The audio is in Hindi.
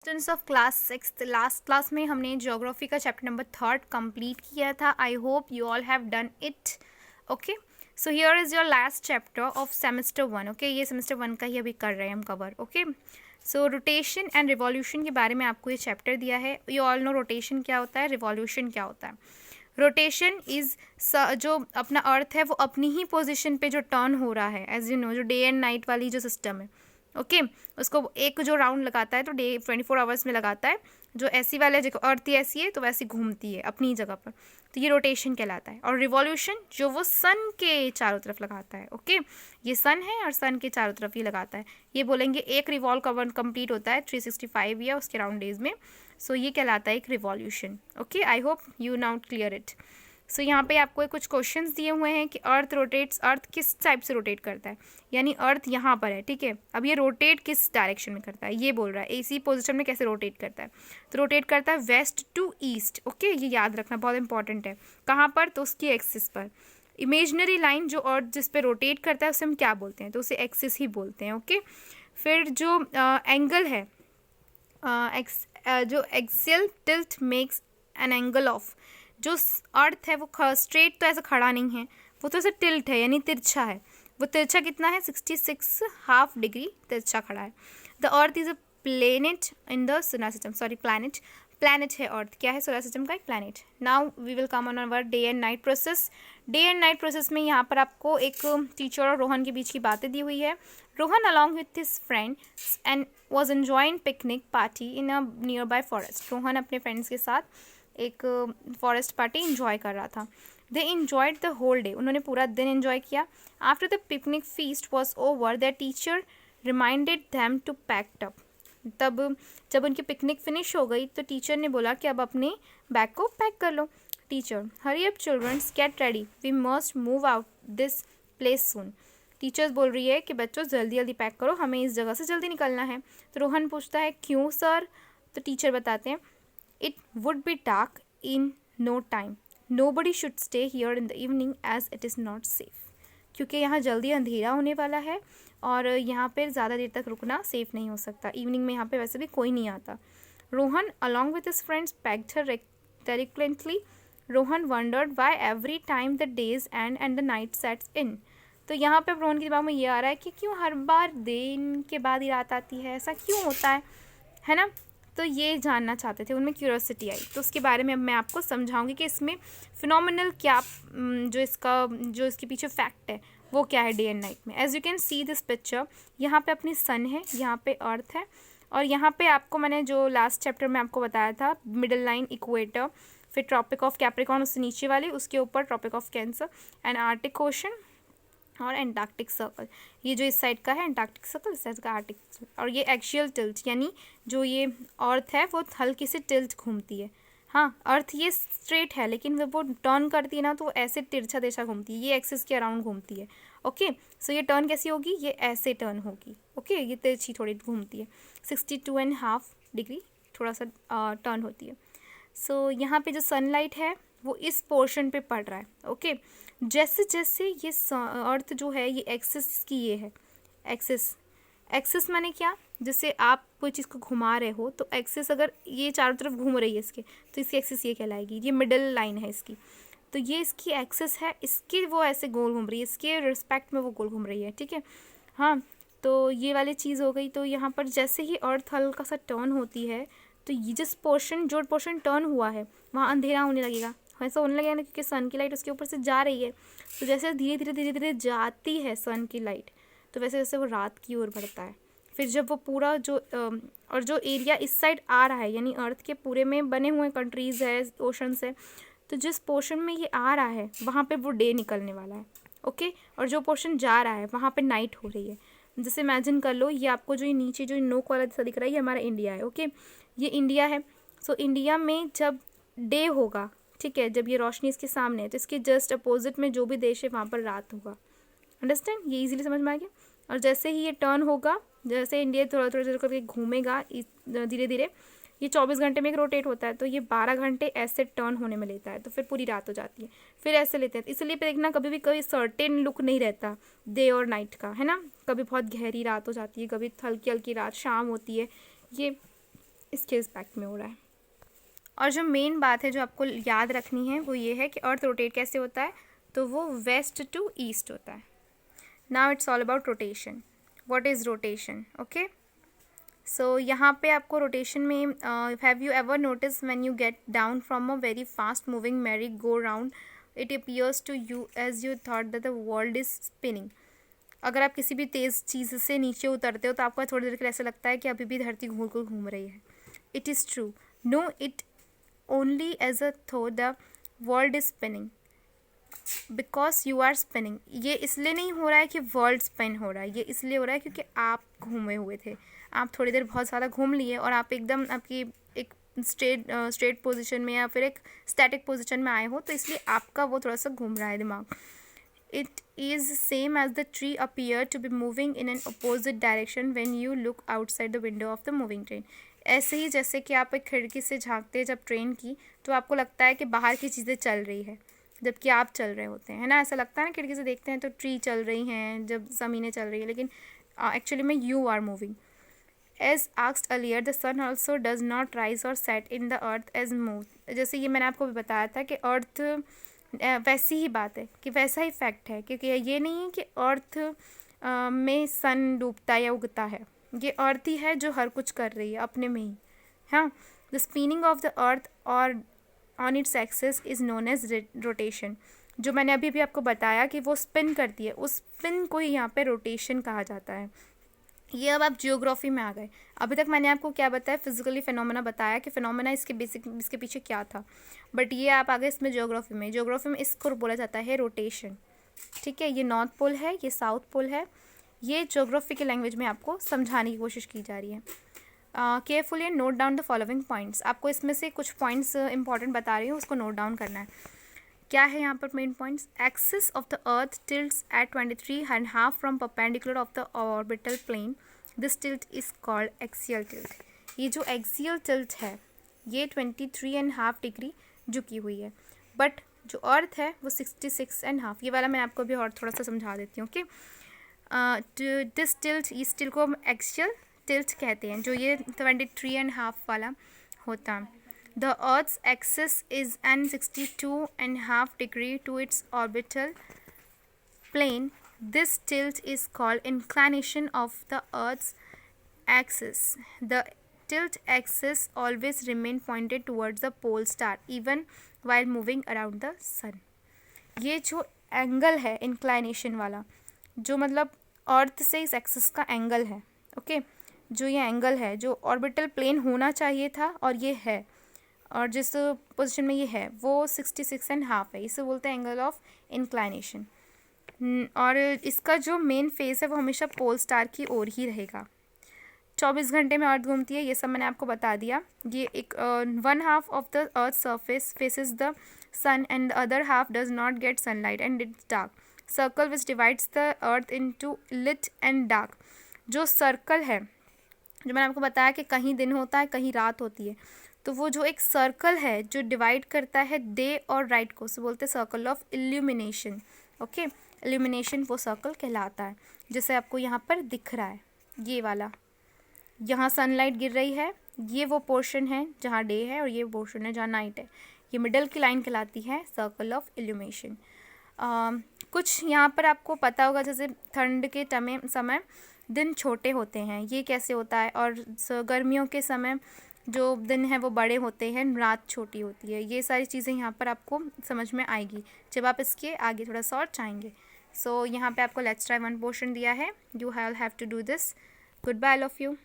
Students of class 6 last class में हमने ज्योग्राफी का चैप्टर नंबर 3 कंप्लीट किया था. आई hope you all have done it. Okay, so here is your last chapter of semester 1. Okay, ये सेमेस्टर 1 का ही अभी कर रहे हैं हम cover. Okay, so rotation and revolution के बारे में आपको ये चैप्टर दिया है. यू ऑल नो रोटेशन क्या होता है, रिवॉल्यूशन क्या होता है. रोटेशन इज़ जो अपना अर्थ है वो अपनी ही पोजिशन पे जो टर्न हो रहा है, एज यू नो, जो डे एंड नाइट वाली जो सिस्टम है. ओके, उसको एक जो राउंड लगाता है तो डे 24 आवर्स में लगाता है. जो ऐसी वाला है, जो अर्थ ही ऐसी है तो वैसी घूमती है अपनी जगह पर, तो ये रोटेशन कहलाता है. और रिवॉल्यूशन जो वो सन के चारों तरफ लगाता है. ओके, ये सन है और सन के चारों तरफ ही लगाता है. ये बोलेंगे एक रिवॉल्व कवर कंप्लीट होता है 365 या उसके राउंड डेज में. सो ये कहलाता है एक revolution. Okay, I hope you now clear it. So यहाँ पे आपको कुछ क्वेश्चंस दिए हुए हैं कि अर्थ रोटेट्स, अर्थ किस टाइप से रोटेट करता है, यानी अर्थ यहाँ पर है. ठीक है, अब ये रोटेट किस डायरेक्शन में करता है, ये बोल रहा है इसी पोजीशन में कैसे रोटेट करता है. तो रोटेट करता है वेस्ट टू ईस्ट. ओके, ये याद रखना बहुत इंपॉर्टेंट है. कहाँ पर, तो उसकी एक्सिस पर. इमेजनरी लाइन जो अर्थ जिस पे रोटेट करता है उसे हम क्या बोलते हैं, तो उसे एक्सिस ही बोलते हैं. ओके, फिर जो एंगल है, जो axial tilt makes an angle of, जो अर्थ है वो स्ट्रेट तो ऐसा खड़ा नहीं है, वो तो ऐसा टिल्ट है यानी तिरछा है. वो तिरछा कितना है, 66.5 डिग्री तिरछा खड़ा है. The earth is a planet in the solar system. Sorry, planet है अर्थ. क्या है, सोलर सिस्टम का एक planet. Now we will come on our day and night process. Day and night process में यहाँ पर आपको एक टीचर और रोहन के बीच की बातें दी हुई है. Rohan along with his friend and was enjoying picnic party in a near by forest. Rohan अपने फ्रेंड्स के साथ एक फॉरेस्ट पार्टी इंजॉय कर रहा था. They enjoyed the whole day. उन्होंने पूरा दिन इंजॉय किया. After the picnic feast was over their teacher reminded them to packed up. तब जब उनकी पिकनिक फिनिश हो गई तो टीचर ने बोला कि अब अपने बैग को पैक कर लो. Teacher, hurry up childrens, get ready, we must move out this place soon. Teachers बोल रही है कि बच्चों जल्दी जल्दी पैक करो, हमें इस जगह से जल्दी निकलना है. तो रोहन पूछता है क्यों सर. तो टीचर बताते हैं it would be dark in no time. Nobody should stay here in the evening as it is not safe. क्योंकि यहाँ जल्दी अंधेरा होने वाला है और यहाँ पे ज़्यादा देर तक रुकना सेफ़ नहीं हो सकता. इवनिंग में यहाँ पे वैसे भी कोई नहीं आता. Rohan along with his friends packed her reluctantly. Rohan wondered why every time the days end and the night sets in. तो यहाँ पे रोहन के दिमाग में ये आ रहा है कि क्यों हर बार दिन के बाद ही रात आती है, ऐसा क्यों होता है ना. तो ये जानना चाहते थे, उनमें क्यूरियोसिटी आई. तो उसके बारे में अब मैं आपको समझाऊंगी कि इसमें फिनोमिनल क्या, जो इसके पीछे फैक्ट है वो क्या है डे एंड नाइट में. As you can see this picture, यहाँ पे अपनी सन है, यहाँ पे अर्थ है, और यहाँ पे आपको मैंने जो लास्ट चैप्टर में आपको बताया था मिडल लाइन इक्वेटर, फिर ट्रॉपिक ऑफ कैप्रिकॉर्न उससे नीचे वाली, उसके ऊपर tropic of Cancer and Arctic ocean और एंटार्क्टिक सर्कल. ये जो इस साइड का है एंटार्क्टिक सर्कल, इस साइड का आर्टिक सर्कल. और ये एक्सियल टिल्ट, यानी जो ये अर्थ है वो हल्की से टिल्ट घूमती है. हाँ, अर्थ ये स्ट्रेट है लेकिन वो टर्न करती है ना तो ऐसे तिरछा तिरछा घूमती है, ये एक्सिस के अराउंड घूमती है. ओके, सो ये टर्न कैसी होगी, ये ऐसे टर्न होगी. ओके, ये तिरछी थोड़ी घूमती है, 62.5 डिग्री थोड़ा सा टर्न होती है. सो यहाँ पे जो सनलाइट है वो इस पोर्शन पे पड़ रहा है. ओके, जैसे जैसे ये अर्थ जो है ये एक्सिस की, ये है एक्सिस माने क्या, जैसे आप कोई चीज़ को घुमा रहे हो तो एक्सिस अगर ये चारों तरफ घूम रही है इसके, तो इसकी एक्सिस ये कहलाएगी. ये मिडल लाइन है इसकी, तो ये इसकी एक्सिस है, इसकी वो ऐसे गोल घूम रही है, इसके रिस्पेक्ट में वो गोल घूम रही है. ठीक है, हाँ, तो ये वाली चीज़ हो गई. तो यहाँ पर जैसे ही अर्थ हल्का सा टर्न होती है तो ये जो पोर्शन टर्न हुआ है वहाँ अंधेरा होने लगेगा. ऐसा होने लगेगा ना क्योंकि सन की लाइट उसके ऊपर से जा रही है. तो जैसे धीरे धीरे जाती है सन की लाइट, तो वैसे वैसे वो रात की ओर बढ़ता है. फिर जब वो पूरा और जो एरिया इस साइड आ रहा है, यानी अर्थ के पूरे में बने हुए कंट्रीज़ है, ओशंस है, तो जिस पोर्शन में ये आ रहा है वहाँ पे वो डे निकलने वाला है. ओके, और जो पोर्शन जा रहा है वहाँ पे नाइट हो रही है. जैसे इमेजिन कर लो, ये आपको जो ये नीचे जो नोक वाला जैसा दिख रहा है ये हमारा इंडिया है. ओके, ये इंडिया है. सो इंडिया में जब डे होगा, ठीक है, जब ये रोशनी इसके सामने है, तो इसके जस्ट अपोजिट में जो भी देश है वहाँ पर रात होगा. अंडरस्टैंड, ये इजीली समझ में आ गया. और जैसे ही ये टर्न होगा, जैसे इंडिया थोड़ा थोड़ा करके घूमेगा धीरे धीरे, ये 24 घंटे में एक रोटेट होता है, तो ये 12 घंटे ऐसे टर्न होने में लेता है, तो फिर पूरी रात हो जाती है. फिर ऐसे लेते हैं, इसलिए पे देखना कभी भी कोई सर्टेन लुक नहीं रहता डे और नाइट का, है ना. कभी बहुत गहरी रात हो जाती है, कभी हल्की हल्की रात शाम होती है. ये इसके रिस्पेक्ट में हो रहा है। और जो मेन बात है जो आपको याद रखनी है वो ये है कि अर्थ रोटेट कैसे होता है, तो वो वेस्ट टू ईस्ट होता है। Now it's all about rotation. What is rotation? Okay, so यहाँ पे आपको रोटेशन में have you ever notice when you get down from a very fast moving merry go round it appears to you as you thought that the world is spinning. अगर आप किसी भी तेज़ चीज़ से नीचे उतरते हो तो आपको थोड़ी देर के लिए ऐसा लगता है कि अभी भी धरती घूम रही है। It is true, no it only as a thought the world is spinning because you are spinning। ये इसलिए नहीं हो रहा है कि वर्ल्ड स्पिन हो रहा है, ये इसलिए हो रहा है क्योंकि आप घूमे हुए थे, आप थोड़ी देर बहुत ज़्यादा घूम लिए और आप एकदम आपकी एक स्ट्रेट पोजीशन में या फिर एक स्टैटिक पोजीशन में आए हो, तो इसलिए आपका वो थोड़ा सा घूम रहा है दिमाग। It is same as the tree appear to be moving in an opposite direction when you look outside the window of the moving train. ऐसे ही जैसे कि आप एक खिड़की से झांकते हैं जब ट्रेन की, तो आपको लगता है कि बाहर की चीज़ें चल रही है जबकि आप चल रहे होते हैं, है ना। ऐसा लगता है ना, खिड़की से देखते हैं तो ट्री चल रही हैं, जब ज़मीनें चल रही है, लेकिन एक्चुअली में you are moving. As asked earlier the sun also does not rise और set in the earth as move. जैसे ये मैंने आपको भी बताया था कि अर्थ वैसी ही बात है कि वैसा ही फैक्ट है, क्योंकि ये नहीं है कि अर्थ में सन डूबता या उगता है, ये अर्थ ही है जो हर कुछ कर रही है अपने में ही। हाँ, the spinning of the earth और on its axis is known as rotation. जो मैंने अभी भी आपको बताया कि वो स्पिन करती है, उस स्पिन को ही यहाँ पे रोटेशन कहा जाता है। ये अब आप जियोग्राफी में आ गए। अभी तक मैंने आपको क्या बताया, फिजिकली फिनोमेना बताया कि फिनोमेना इसके पीछे क्या था, बट ये आप आ गए इसमें जियोग्राफी में। जियोग्राफी में इसको बोला जाता है रोटेशन। ठीक है, ये नॉर्थ पोल है, ये साउथ पोल है, ये ज्योग्राफी के लैंग्वेज में आपको समझाने की कोशिश की जा रही है। Carefully and note down the following points. आपको इसमें से कुछ पॉइंट्स इंपॉर्टेंट बता रही हूँ, उसको नोट डाउन करना है। क्या है यहाँ पर main points? Axis of the earth tilts at 23.5 from perpendicular of the orbital plane, this tilt is called axial tilt. ये जो एक्सियल टिल्ट है ये 23.5 डिग्री झुकी हुई है, बट जो अर्थ है वो 66.5। ये वाला मैं आपको भी और थोड़ा सा समझा देती हूँ। ओके, दिस टिल्ट, इस टिल्ट को एक्सियल टिल्ट कहते हैं, जो ये 23.5 वाला होता है। The earth's axis is an 62.5 degree to its orbital plane. This tilt is called inclination of the Earth's axis. The tilt axis always remain pointed towards the pole star even while moving around the sun. ये जो एंगल है इंक्लाइनेशन वाला, जो मतलब अर्थ से इस एक्सिस का एंगल है, ओके जो ये एंगल है जो ऑर्बिटल प्लेन होना चाहिए था और ये है, और जिस पोजीशन में ये है वो 66.5 है, इसे बोलते हैं एंगल ऑफ इंक्लाइनेशन। और इसका जो मेन फेस है वो हमेशा पोल स्टार की ओर ही रहेगा। 24 घंटे में अर्थ घूमती है, ये सब मैंने आपको बता दिया। ये एक 1/2 of the earth surface faces the sun and the other half does not get sunlight and it's dark circle which divides the earth into lit and dark. जो सर्कल है, जो मैंने आपको बताया कि कहीं दिन होता है कहीं रात होती है, तो वो जो एक सर्कल है जो डिवाइड करता है डे और राइट को, उसे बोलते हैं circle of illumination. Okay, illumination वो सर्कल कहलाता है, जैसे आपको यहाँ पर दिख रहा है ये वाला, यहाँ सनलाइट गिर रही है, ये वो पोर्शन है जहाँ डे है और ये पोर्शन है जहाँ नाइट है, ये मिडल की लाइन कहलाती है सर्कल ऑफ इल्यूमिनेशन। कुछ यहाँ पर आपको पता होगा, जैसे ठंड के समय दिन छोटे होते हैं, ये कैसे होता है, और गर्मियों के समय जो दिन है वो बड़े होते हैं, रात छोटी होती है। ये सारी चीज़ें यहाँ पर आपको समझ में आएगी जब आप इसके आगे थोड़ा सा और चाहेंगे। सो यहाँ पे आपको लेट्स ट्राई वन पोर्शन दिया है, you have to do this. Goodbye all of you.